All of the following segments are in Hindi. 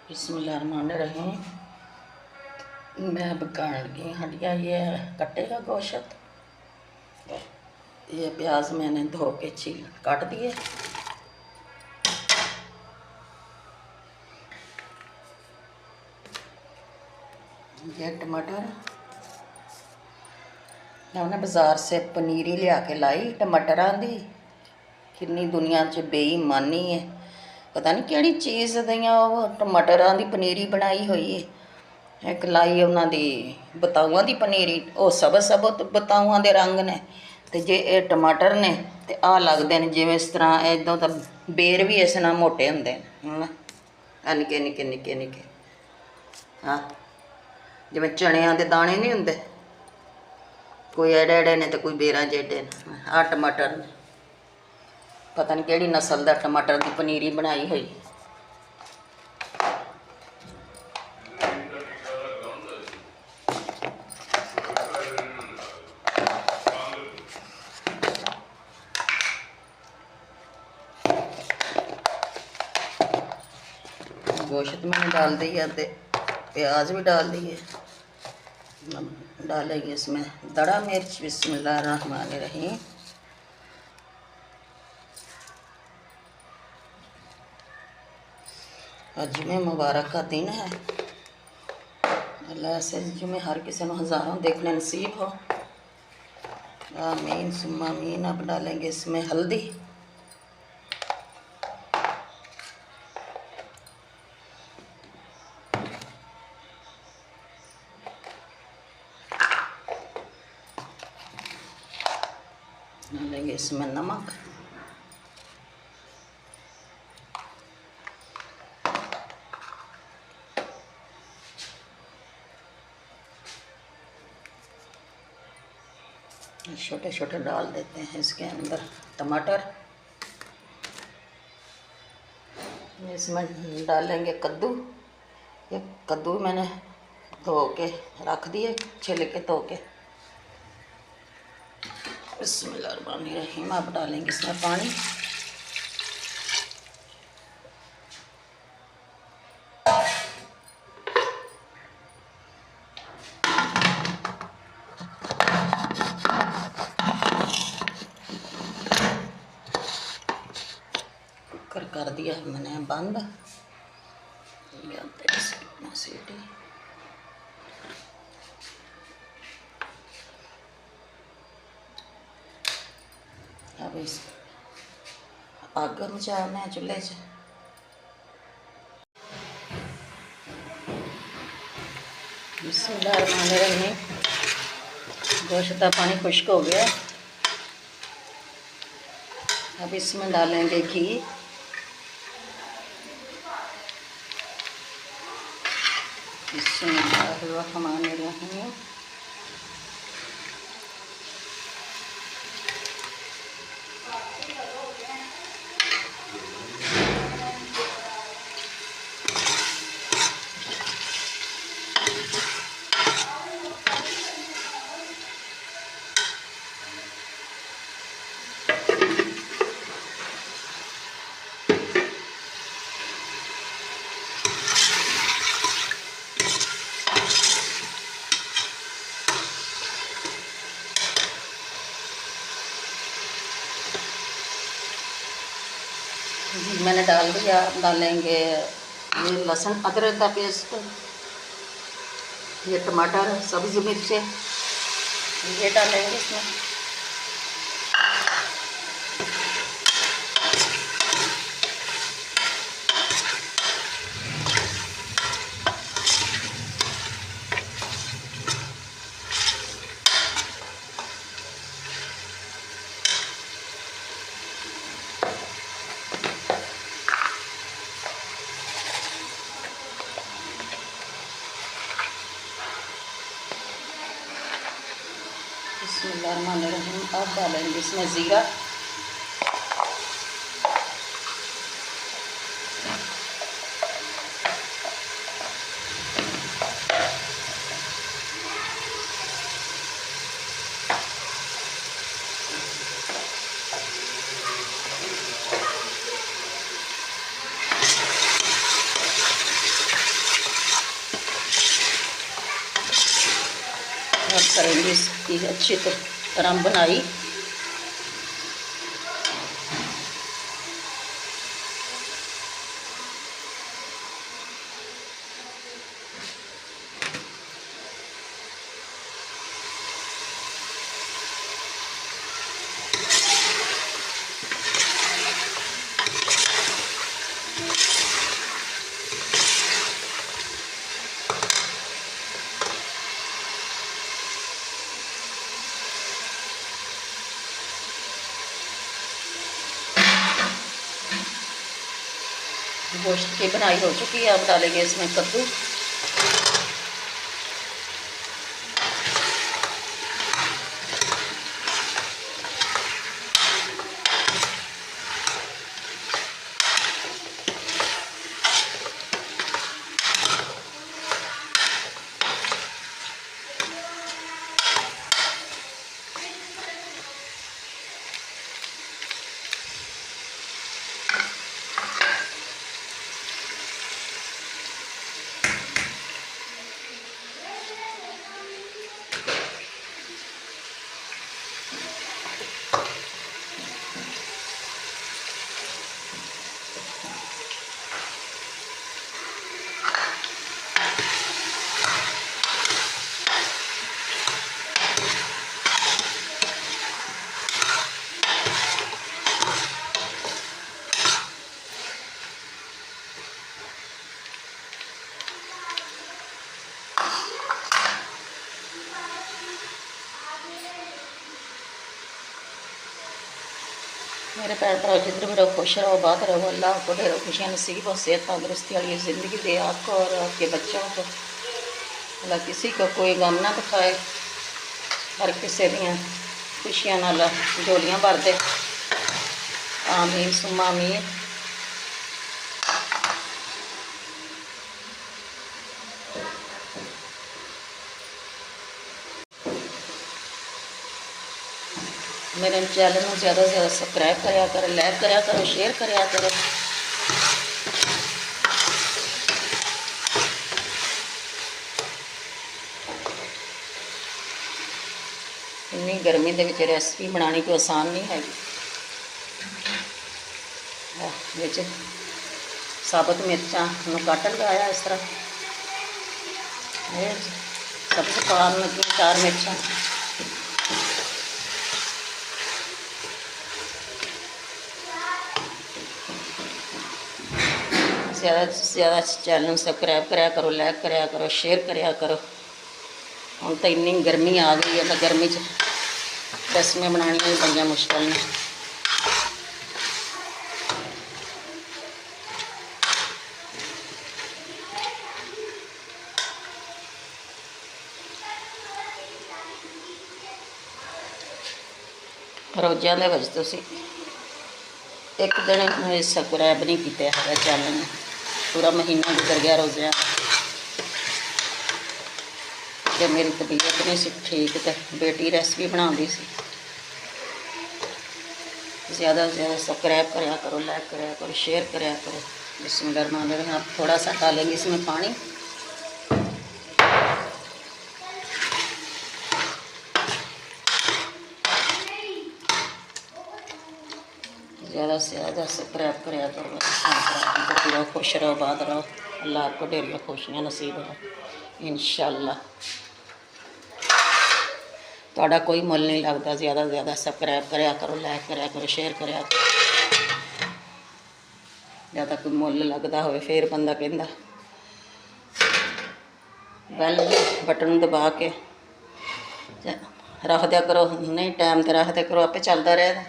बिस्मिल्लाहिर्रहमानिर्रहीम। मैं पकाने लगी हंडिया। ये कटेगा गोश्त। ये प्याज मैंने धो के छील काट दिए। ये टमाटर मैंने बाजार से पनीरी लिया के लाई टमाटरां दी। कितनी दुनिया च बेईमानी है, पता नहीं किहड़ी चीज़ दियां वो टमाटरां दी पनीरी बनाई हुई है। एक लाई उन्हां दी बताऊआं दी पनीरी, वो सब बताऊआं दे रंग ने, ते जे ये टमाटर ने ते आ लगदे ने जिवें इस तरह इदां तां बेर भी इस नाल मोटे हुंदे ने, आ निक्के निक्के निक्के निक्के, हाँ जिवें चणियां दे दाने नहीं हुंदे, कोई एडे एडे ने ते कोई बेरां जेडे ने। आ टमाटर ने, पता नहीं किहड़ी नस्ल दा टमाटर दी पनीरी बनाई हुई। गोश्त मैंने डाल दी है, तो प्याज भी डाल दिए। डालेंगे इसमें दड़ा मिर्च। बिस्मिल्लाहिर्रहमानिर्रहीम। आज जुमे मुबारक का दिन है। अल्लाह ऐसे जुमे हर किसी को हज़ारों देखने नसीब हो, आमीन सुम्मा आमीन। अब डालेंगे इसमें हल्दी, डालेंगे इसमें नमक, छोटे छोटे डाल देते हैं इसके अंदर टमाटर। इसमें डालेंगे कद्दू। ये कद्दू मैंने धो के रख दिए, छिल के धो के। बिस्मिल्लाहिर्रहमानिर्रहीम। अब डालेंगे इसमें पानी। कुकर कर दिया मैंने बंद। सीटी अब इस अग मचाने हैं चूल्हे च। बिस्मिल्लाहिर्रहमानिर्रहीम। गोश्त का पानी खुश्क हो गया। अब इसमें डालेंगे घी। बिस्मिल्लाहिर्रहमानिर्रहीम। जी मैंने डाल दिया। डालेंगे ये लहसुन अदरक का पेस्ट, ये टमाटर, सब्ज़ मिर्चें, ये डालेंगे इसमें। बिस्मिल्लाहिर्रहमानिर्रहीम। अब डालेंगे इसमें ज़ीरा, इसकी अच्छी तरह बनाई। गोश्त की बनाई हो चुकी है। अब डालेंगे इसमें कद्दू। मेरे भैन भ्रा जिधर भी रहो खुश रहो, बात रहो, अल्लाह आपको ढेरों खुशियाँ नसीब और सेहत तंदुरुस्ती वाली ज़िंदगी दे आपको और आपके बच्चों को। अल्लाह किसी को कोई गम ना दिखाए, हर किसी दियाँ खुशियां नाल झोलियां भर दे। आमीन सुम्मा आमीन। मेरे चैनल में ज़्यादा से ज़्यादा सब्सक्राइब कराया करो, लाइक कराया करो, शेयर कराया करो। इन्नी गर्मी के विच रेसिपी बनानी कोई आसान नहीं है। विच साबुत मिर्चां कट लगाया इस तरह, सब्ज़ पान लगी 4 मिर्चां। ज़्यादा से ज़्यादा चैनल सब्सक्राइब कराया करो, लाइक कराया करो, शेयर कराया करो। हम तो इन्नी गर्मी आ गई है, तो गर्मी रेसिपियाँ बनानी भी बड़ी मुश्किल ने। रोज़ों के वजह तुसी एक दिन सब्सक्राइब नहीं किया है चैनल ने, पूरा महीना गुजर गया रोज़िया। जब मेरी तबीयत नहीं सी ठीक तो बेटी रेसिपी बनाती सी। ज़्यादा से ज़्यादा सब्सक्राइब कराया करो, लाइक कराया करो, शेयर कराया करो। बिस्मिल्लाहिर्रहमानिर्रहीम। आप थोड़ा सा डालेंगे इसमें पानी। ज़्यादा से ज़्यादा सब्सक्राइब कराया करो। पूरा खुश रहो, बात रहो, अल्लाह आपको ढेरिया खुशियाँ नसीब हो इंशाअल्लाह। ਤੁਹਾਡਾ कोई मुल नहीं लगता। ज़्यादा से ज़्यादा सब्सक्राइब कराया करो, लाइक कराया करो, शेयर कराया करो। ज़्यादा कोई मुल लगता हो फिर बंदा कहता बैल बटन दबा के रख दिया करो, नहीं टाइम तो रख दिया करो, आपे चलता रहेगा।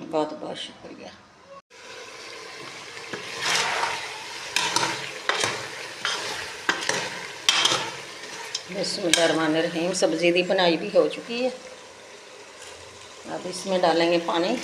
बहुत बहुत शुक्रिया। बिस्मिल्लाहिर्रहमानिर्रहीम। सब्ज़ी की बनाई भी हो चुकी है। अब इसमें डालेंगे पानी।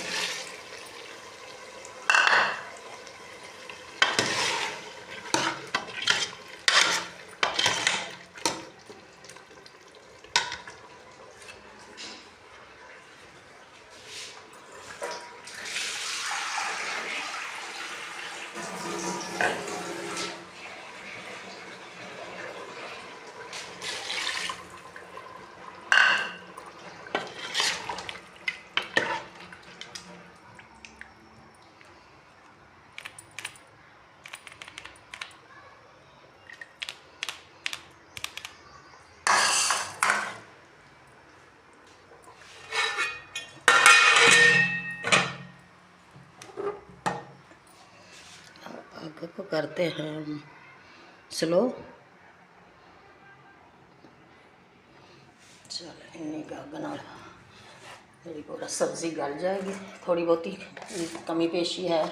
को करते हैं हम स्लो। चल इन्नी गग नाल मेरी पूरा सब्ज़ी गल जाएगी। थोड़ी बहुती कमी पेशी है।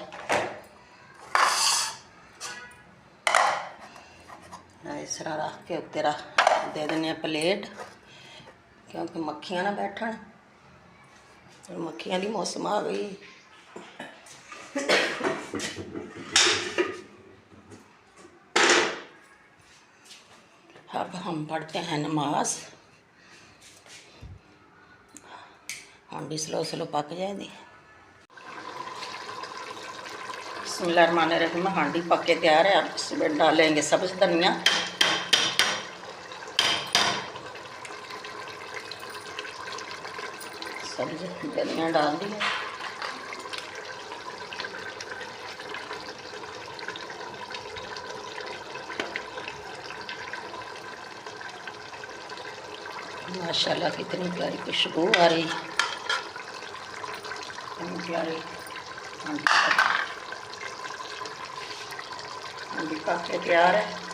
इस तरह रख के उत्ते दे देने प्लेट, क्योंकि मक्खियाँ ना बैठन। मक्खियाँ की मौसम आ गई। अब हम पढ़ते हैं नमाज। हांडी स्लो स्लो पक जाएगी। बिस्मिल्लाहिर्रहमानिर्रहीम। हांडी पक के तैयार है। अब इसमें डालेंगे सब्ज़ धनिया, सब्ज़ धनिया डाल दिया। माशाल्लाह कितनी प्यारी खुशबू आ रही, कितनी प्यारी। हांडी पक के तैयार है।